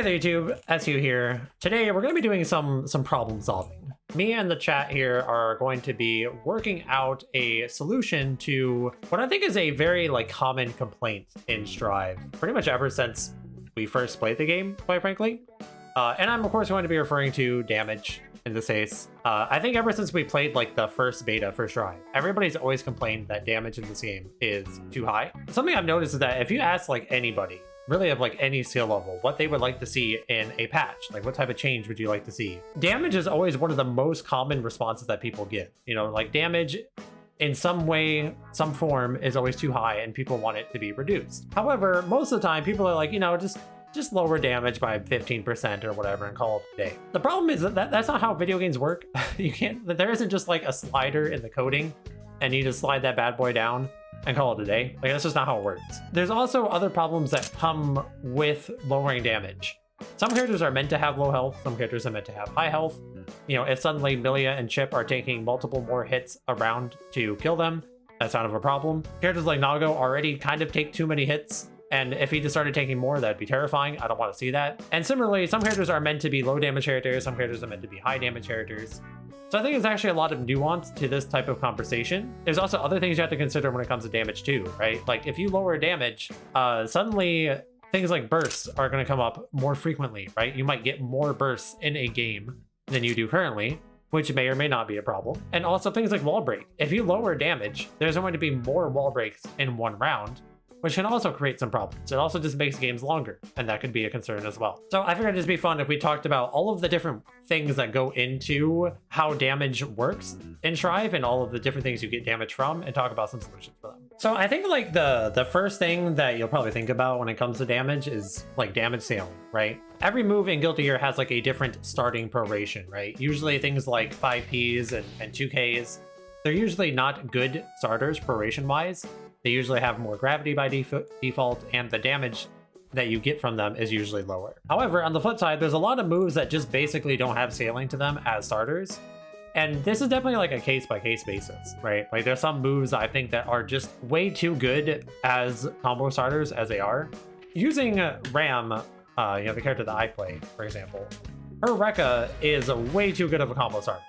Hey there YouTube, SU here. Today we're going to be doing some problem solving. Me and the chat here are going to be working out a solution to what I think is a very common complaint in Strive, pretty much ever since we first played the game, quite frankly. And I'm of course going to be referring to damage in this case. I think ever since we played the first beta for Strive, everybody's always complained that damage in this game is too high. Something I've noticed is that if you ask anybody, really of any skill level, what they would like to see in a patch, what type of change would you like to see? Damage is always one of the most common responses that people give. You know, damage in some way, some form is always too high and people want it to be reduced. However, most of the time people are like, just lower damage by 15% or whatever and call it a day. The problem is that that's not how video games work. There isn't just a slider in the coding and you just slide that bad boy down and call it a day. That's just not how it works. There's also other problems that come with lowering damage. Some characters are meant to have low health, some characters are meant to have high health. If suddenly Milia and Chip are taking multiple more hits around to kill them, that's kind of a problem. Characters like Nago already kind of take too many hits, and if he just started taking more, that'd be terrifying. I don't want to see that. And similarly, some characters are meant to be low damage characters, some characters are meant to be high damage characters. So I think there's actually a lot of nuance to this type of conversation. There's also other things you have to consider when it comes to damage too, right? If you lower damage, suddenly things like bursts are going to come up more frequently, right? You might get more bursts in a game than you do currently, which may or may not be a problem. And also things like wall break. If you lower damage, there's going to be more wall breaks in one round, which can also create some problems. It also just makes games longer, and that could be a concern as well. So I figured it'd just be fun if we talked about all of the different things that go into how damage works in Strive and all of the different things you get damage from, and talk about some solutions for them. So I think the first thing that you'll probably think about when it comes to damage is damage scaling, right? Every move in Guilty Gear has a different starting proration, right? Usually things like 5Ps and 2Ks, they're usually not good starters proration wise. They usually have more gravity by default, and the damage that you get from them is usually lower. However, on the flip side, there's a lot of moves that just basically don't have scaling to them as starters. And this is definitely a case-by-case basis, right? There's some moves I think that are just way too good as combo starters as they are. Using Ram, the character that I play, for example, her Rekka is way too good of a combo starter.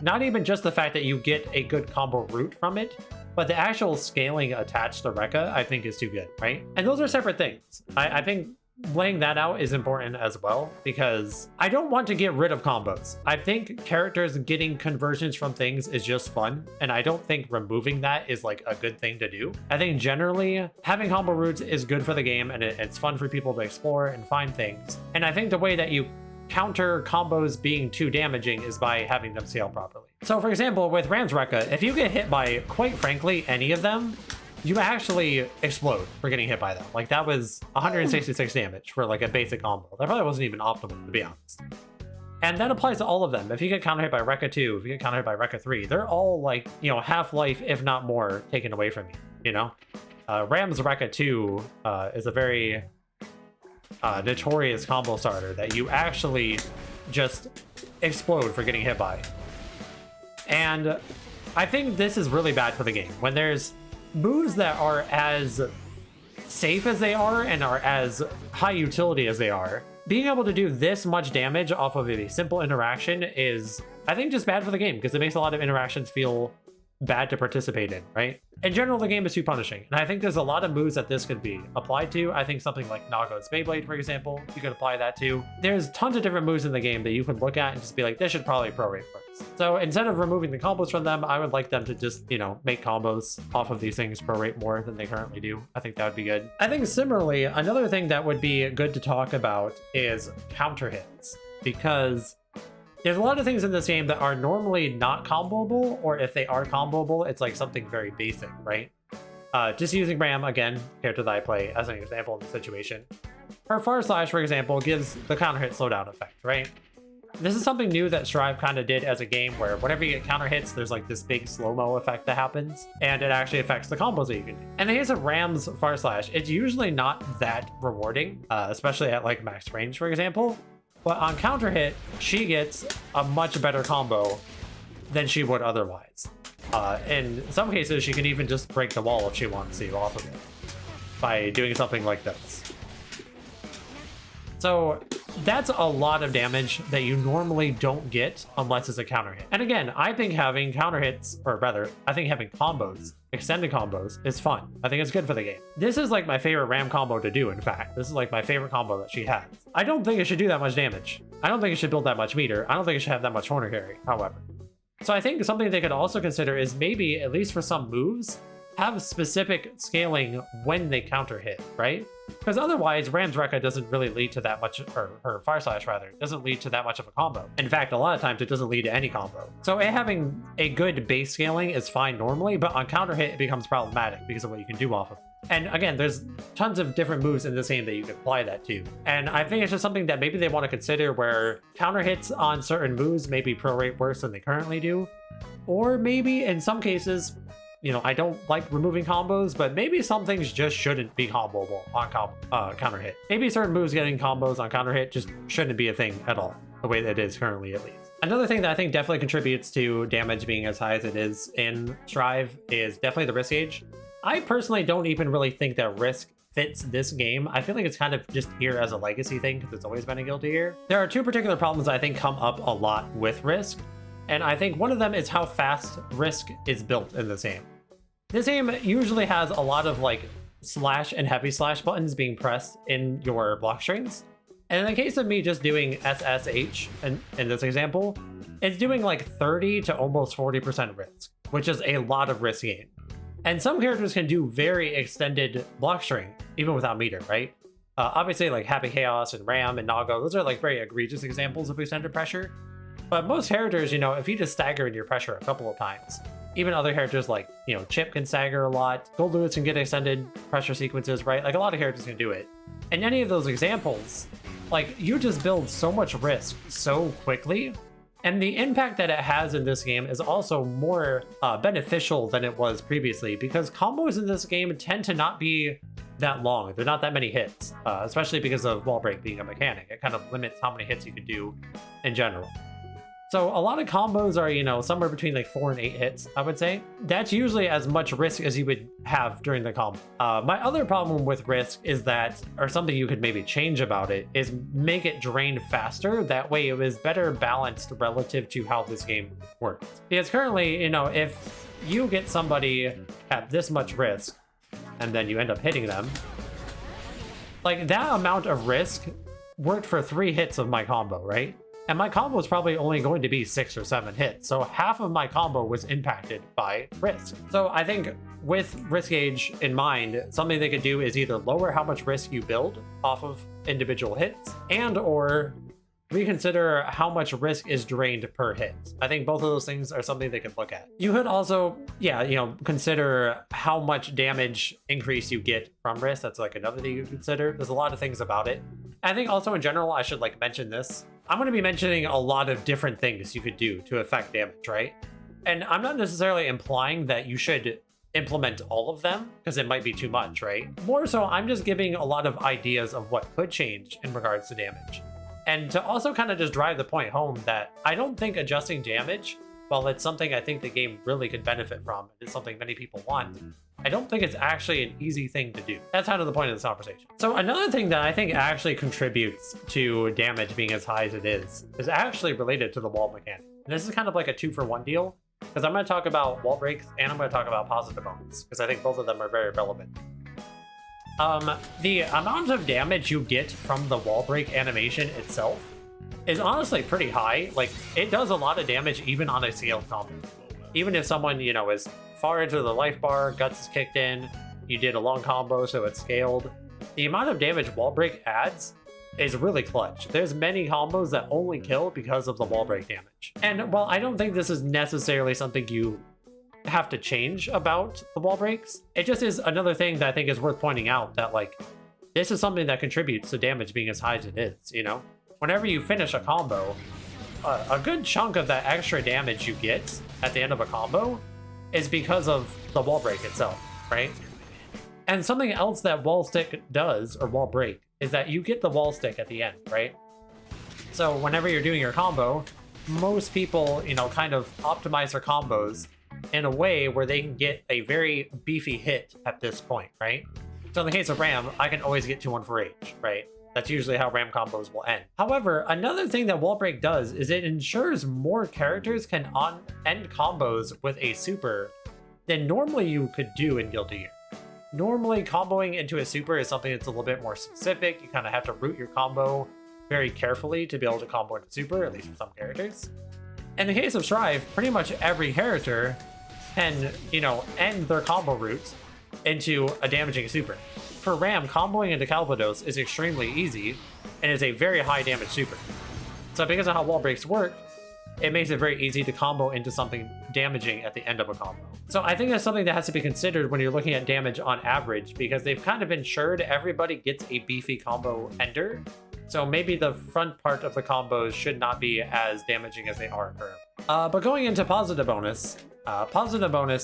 Not even just the fact that you get a good combo route from it, but the actual scaling attached to Rekka, I think, is too good, right? And those are separate things. I think laying that out is important as well, because I don't want to get rid of combos. I think characters getting conversions from things is just fun, and I don't think removing that is a good thing to do. I think generally having combo routes is good for the game, and it's fun for people to explore and find things. And I think the way that you counter combos being too damaging is by having them scale properly. So for example, with Ram's Rekka, if you get hit by, quite frankly, any of them, you actually explode for getting hit by them. That was 166 damage for a basic combo. That probably wasn't even optimal, to be honest. And that applies to all of them. If you get counter hit by Rekka 2, if you get counter hit by Rekka 3, they're all half-life, if not more, taken away from you, Ram's Rekka 2 is a very notorious combo starter that you actually just explode for getting hit by. And I think this is really bad for the game. When there's moves that are as safe as they are and are as high utility as they are, being able to do this much damage off of a simple interaction is, I think, just bad for the game, because it makes a lot of interactions feel bad to participate in, right? In general, the game is too punishing, and I think there's a lot of moves that this could be applied to. I think something like Nago's Beyblade, for example, you could apply that to. There's tons of different moves in the game that you can look at and just be like, this should probably prorate first. So instead of removing the combos from them, I would like them to just, make combos off of these things prorate more than they currently do. I think that would be good. I think similarly, another thing that would be good to talk about is counter hits, because there's a lot of things in this game that are normally not comboable, or if they are comboable, it's something very basic, right? Just using Ram, again, character that I play as an example in the situation. Her Far Slash, for example, gives the counter hit slowdown effect, right? This is something new that Strive kind of did as a game, where whenever you get counter hits, there's this big slow-mo effect that happens, and it actually affects the combos that you can do. And the case of Ram's Far Slash, it's usually not that rewarding, especially at max range, for example. But on counter hit, she gets a much better combo than she would otherwise. In some cases, she can even just break the wall if she wants to off of it by doing something like this. So That's a lot of damage that you normally don't get unless it's a counter hit. And again, I think having counter hits, or rather, I think having combos, extended combos, is fun. I think it's good for the game. This is like my favorite Ram combo to do, in fact. This is like my favorite combo that she has. I don't think it should do that much damage. I don't think it should build that much meter. I don't think it should have that much corner carry, however. So I think something they could also consider is maybe, at least for some moves, have specific scaling when they counter hit, right? Because otherwise, Ram's Rekka doesn't really lead to that much, or her Fire Slash rather, doesn't lead to that much of a combo. In fact, a lot of times it doesn't lead to any combo. So having a good base scaling is fine normally, but on counter hit, it becomes problematic because of what you can do off of it. And again, there's tons of different moves in this game that you can apply that to. And I think it's just something that maybe they want to consider where counter hits on certain moves maybe prorate worse than they currently do. Or maybe in some cases, you know, I don't like removing combos, but maybe some things just shouldn't be comboable on counter hit. Maybe certain moves getting combos on counter hit just shouldn't be a thing at all, the way that it is currently at least. Another thing that I think definitely contributes to damage being as high as it is in Strive is definitely the risk gauge. I personally don't even really think that risk fits this game. I feel like it's kind of just here as a legacy thing because it's always been a Guilty Gear. There are two particular problems that I think come up a lot with risk. And I think one of them is how fast risk is built in this game. This game usually has a lot of like slash and heavy slash buttons being pressed in your block strings. And in the case of me just doing SSH in this example, it's doing like 30 to almost 40% risk, which is a lot of risk gain. And some characters can do very extended block string, even without meter, right? Obviously like Happy Chaos and Ram and Nago, those are like very egregious examples of extended pressure. But most characters, you know, if you just stagger in your pressure a couple of times, even other characters like, you know, Chip can stagger a lot, Gold Lewis can get extended pressure sequences, right? Like a lot of characters can do it. In any of those examples, like you just build so much risk so quickly. And the impact that it has in this game is also more beneficial than it was previously because combos in this game tend to not be that long. They're not that many hits, especially because of wall break being a mechanic. It kind of limits how many hits you can do in general. So a lot of combos are, you know, somewhere between like 4 and 8 hits, I would say. That's usually as much risk as you would have during the combo. My other problem with risk is that, or something you could maybe change about it, is make it drain faster. That way it was better balanced relative to how this game works. Because currently, you know, if you get somebody at this much risk and then you end up hitting them, like that amount of risk worked for 3 hits of my combo, right? And my combo is probably only going to be 6 or 7 hits. So half of my combo was impacted by risk. So I think with risk gauge in mind, something they could do is either lower how much risk you build off of individual hits and or reconsider how much risk is drained per hit. I think both of those things are something they could look at. You could also, yeah, you know, consider how much damage increase you get from risk. That's like another thing you consider. There's a lot of things about it. I think also in general, I should like mention this. I'm going to be mentioning a lot of different things you could do to affect damage, right? And I'm not necessarily implying that you should implement all of them because it might be too much, right? More so, I'm just giving a lot of ideas of what could change in regards to damage. And to also kind of just drive the point home that I don't think adjusting damage, while it's something I think the game really could benefit from, it's something many people want, I don't think it's actually an easy thing to do. That's kind of the point of this conversation. So another thing that I think actually contributes to damage being as high as it is actually related to the wall mechanic. And this is kind of like a 2-for-1 deal, because I'm going to talk about wall breaks and I'm going to talk about positive moments, because I think both of them are very relevant. The amount of damage you get from the wall break animation itself is honestly pretty high. Like, it does a lot of damage even on a scaled combo. Even if someone, you know, is far into the life bar, guts is kicked in, you did a long combo so it's scaled, the amount of damage wall break adds is really clutch. There's many combos that only kill because of the wall break damage. And while I don't think this is necessarily something you have to change about the wall breaks, it just is another thing that I think is worth pointing out, that like this is something that contributes to damage being as high as it is, you know? Whenever you finish a combo, a good chunk of that extra damage you get at the end of a combo is because of the wall break itself, right? And something else that wall stick does, or wall break, is that you get the wall stick at the end, right? So whenever you're doing your combo, most people, you know, kind of optimize their combos in a way where they can get a very beefy hit at this point, right? So in the case of Ram, I can always get 2-1 for H, right? That's usually how Ram combos will end. However, another thing that Wall Break does is it ensures more characters can end combos with a super than normally you could do in Guilty Gear. Normally, comboing into a super is something that's a little bit more specific. You kind of have to route your combo very carefully to be able to combo into super, at least for some characters. In the case of Strive, pretty much every character can, end their combo route into a damaging super. For Ram, comboing into Calvados is extremely easy and is a very high damage super. So because of how wall breaks work, it makes it very easy to combo into something damaging at the end of a combo. So I think that's something that has to be considered when you're looking at damage on average, because they've kind of ensured everybody gets a beefy combo ender. So maybe the front part of the combos should not be as damaging as they are currently. But going into positive bonus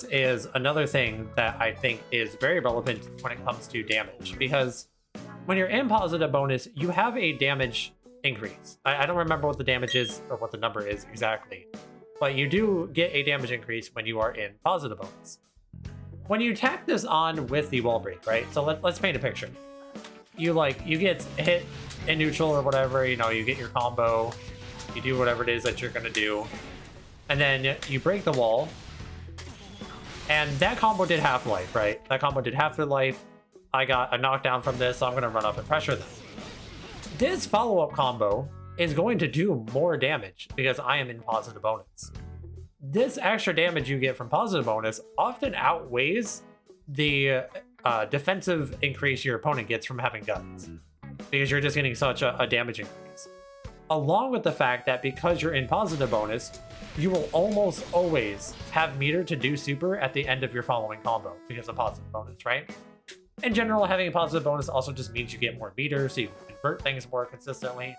is another thing that I think is very relevant when it comes to damage, because when you're in positive bonus, you have a damage increase. I don't remember what the damage is or what the number is exactly, but you do get a damage increase when you are in positive bonus. When you tack this on with the wall break, right? So let's paint a picture. You get hit in neutral or whatever, you get your combo, you do whatever it is that you're gonna do, and then you break the wall, and that combo did half life, right? That combo did half their life. I got a knockdown from this, so I'm gonna run up and pressure them. This follow-up combo is going to do more damage because I am in positive bonus. This extra damage you get from positive bonus often outweighs the defensive increase your opponent gets from having guns, because you're just getting such a damage increase. Along with the fact that because you're in positive bonus, you will almost always have meter to do super at the end of your following combo because of positive bonus, right? In general, having a positive bonus also just means you get more meter, so you can convert things more consistently.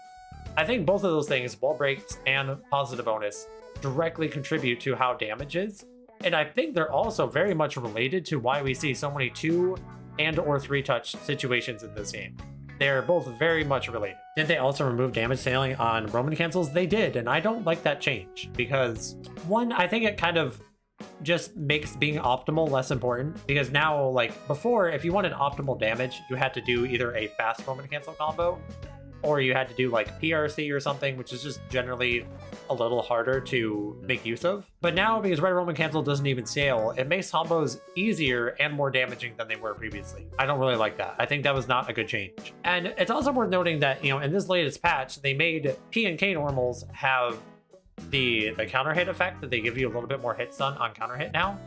I think both of those things, wall breaks and positive bonus, directly contribute to how damage is. And I think they're also very much related to why we see so many 2 and or 3 touch situations in this game. They're both very much related. Did they also remove damage scaling on Roman cancels? They did, and I don't like that change because, one, I think it kind of just makes being optimal less important, because now, like before, if you wanted optimal damage, you had to do either a fast Roman cancel combo or you had to do like PRC or something, which is just generally a little harder to make use of. But now, because Red Roman Cancel doesn't even scale, it makes combos easier and more damaging than they were previously. I don't really like that. I think that was not a good change. And it's also worth noting that, in this latest patch, they made P and K normals have the counter hit effect, that they give you a little bit more hit stun on counter hit now.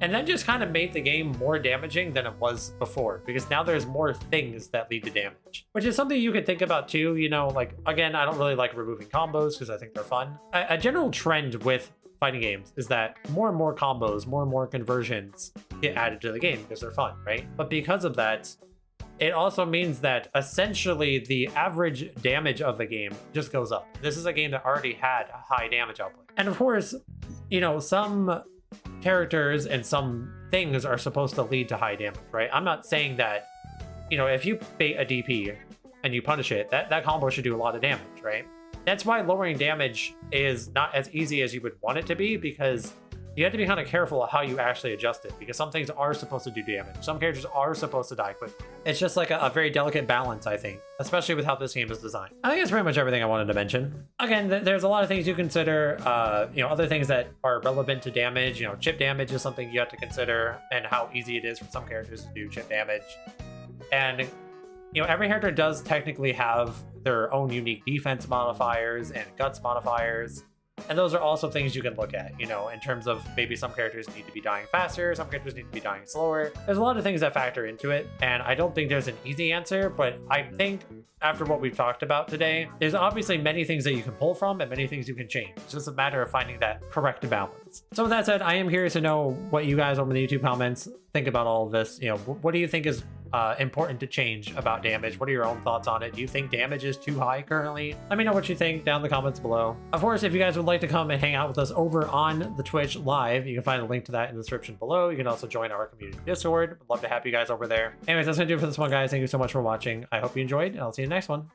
And that just kind of made the game more damaging than it was before, because now there's more things that lead to damage, which is something you could think about too. Again, I don't really like removing combos because I think they're fun. A general trend with fighting games is that more and more combos, more and more conversions get added to the game because they're fun, right? But because of that, it also means that essentially the average damage of the game just goes up. This is a game that already had a high damage output. And of course, some characters and some things are supposed to lead to high damage, right? I'm not saying that, if you bait a DP and you punish it, that combo should do a lot of damage, right? That's why lowering damage is not as easy as you would want it to be, because you have to be kind of careful of how you actually adjust it, because some things are supposed to do damage. Some characters are supposed to die quickly. It's just like a very delicate balance, I think, especially with how this game is designed. I think that's pretty much everything I wanted to mention. Again, there's a lot of things you consider, other things that are relevant to damage. Chip damage is something you have to consider, and how easy it is for some characters to do chip damage. And, every character does technically have their own unique defense modifiers and guts modifiers. And those are also things you can look at, in terms of maybe some characters need to be dying faster, some characters need to be dying slower. There's a lot of things that factor into it, and I don't think there's an easy answer, but I think after what we've talked about today, there's obviously many things that you can pull from and many things you can change. It's just a matter of finding that correct balance. So with that said, I am curious to know what you guys over in the YouTube comments think about all of this. What do you think is important to change about damage? What are your own thoughts on it? Do you think damage is too high currently? Let me know what you think down in the comments below. Of course, if you guys would like to come and hang out with us over on the Twitch live, you can find a link to that in the description below. You can also join our community Discord. I'd love to have you guys over there. Anyways, that's gonna do it for this one, guys. Thank you so much for watching. I hope you enjoyed, and I'll see you in the next one.